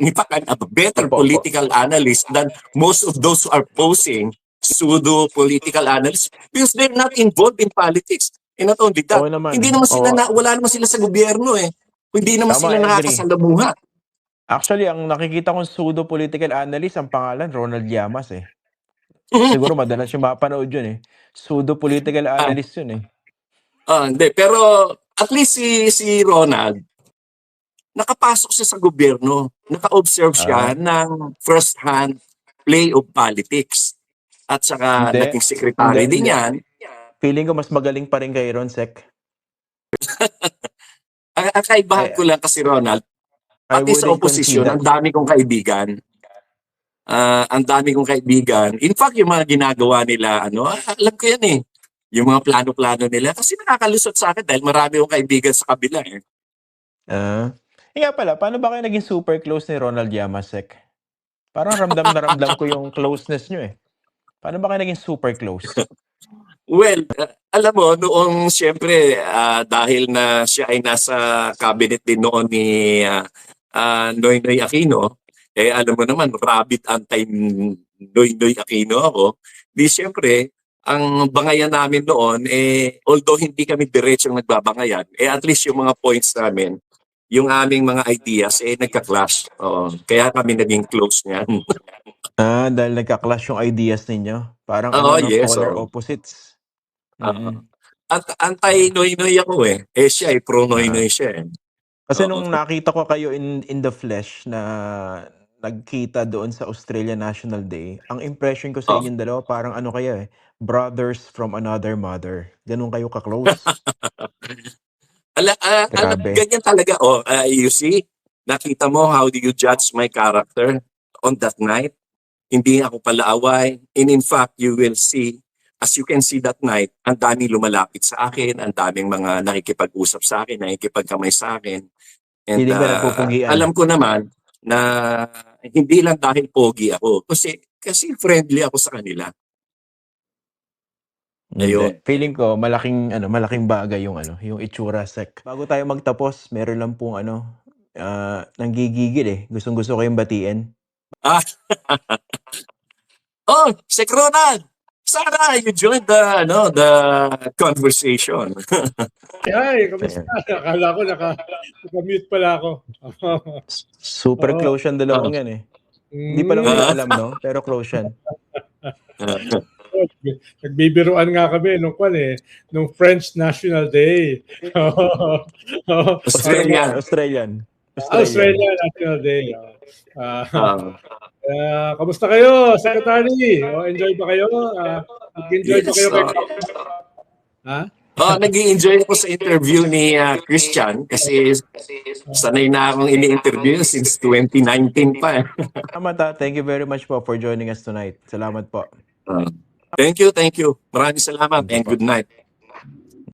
in fact, I'm a better Opo. political analyst than most of those who are posing pseudo political analysts because they're not involved in politics. And not only that, Oo naman. hindi naman sila Oo. wala naman sila sa gobyerno eh. Hindi naman Tama, sila I agree. nakakasalamuha. Actually, ang nakikita kong pseudo political analyst, ang pangalan Ronald Llamas eh. Siguro madalas yung mapanood yun eh. Pseudo political analyst yun eh. Hindi. Pero at least si Ronald, nakapasok siya sa gobyerno. Naka-observe siya ng first-hand play of politics. At saka Hindi. naging secretary din Hindi. yan. Feeling ko mas magaling pa rin kay Ron Sec. Ang kaibahan ko lang kasi Ronald, I pati sa wouldn't opposition, concede ang that. dami kong kaibigan. Ang dami kong kaibigan. In fact, yung mga ginagawa nila, alam ko yan eh. Yung mga plano-plano nila. Kasi nakakalusot sa akin dahil marami kong kaibigan sa kabila eh. Nga pala, paano ba kayo naging super close ni Ronald Llamas, Sec? Parang ramdam na ramdam ko yung closeness nyo eh. Paano ba kayo naging super close? Well, alam mo, noong siyempre, dahil na siya ay nasa cabinet din noon ni Noynoy Aquino, alam mo naman, rabbit anti-Noynoy Aquino ako, di siyempre, ang bangayan namin noon, although hindi kami diretsong nagbabangayan, at least yung mga points namin, yung aming mga ideas, nagka-clash. Kaya kami naging close niyan. Dahil nagka-clash yung ideas ninyo. Parang Yes, polar opposites. Anti-Noynoy ako eh. Siya ay pro-Noynoy siya eh. Kasi nung nakita ko kayo in the flesh na nagkita doon sa Australia National Day, ang impression ko sa inyong dalawa parang kayo brothers from another mother. Ganun kayo ka-close. Grabe. Ganyan talaga. You see, nakita mo how do you judge my character on that night? Hindi ako palaaway. And in fact, you will see, as you can see that night, ang daming lumalapit sa akin, ang daming mga nakikipag-usap sa akin, nakikipagkamay sa akin. And alam ko naman na hindi lang dahil pogi ako, kasi friendly ako sa kanila. Ayun. Feeling ko malaking bagay yung itsura, Sec. Bago tayo magtapos, meron lang pong nanggigigil eh. Gustong-gusto kayong batiin. Sec Ronald! Sana you joined the conversation. Ay, kamusta? Akala ko naka-mute pala ako. Super close yan dalawang yan eh. Hindi pa lang nila alam, no? Pero close yan. Nagbibiruan nga kami nung French National Day. Australian National Day. Kamusta kayo, Secretary? Enjoy ba kayo? Nag-enjoy ba kayo? Nag-i-enjoy ako sa interview ni Christian kasi sanay na akong ini-interview since 2019 pa. Tama. Thank you very much po for joining us tonight. Salamat po. Thank you. Maraming salamat and good night.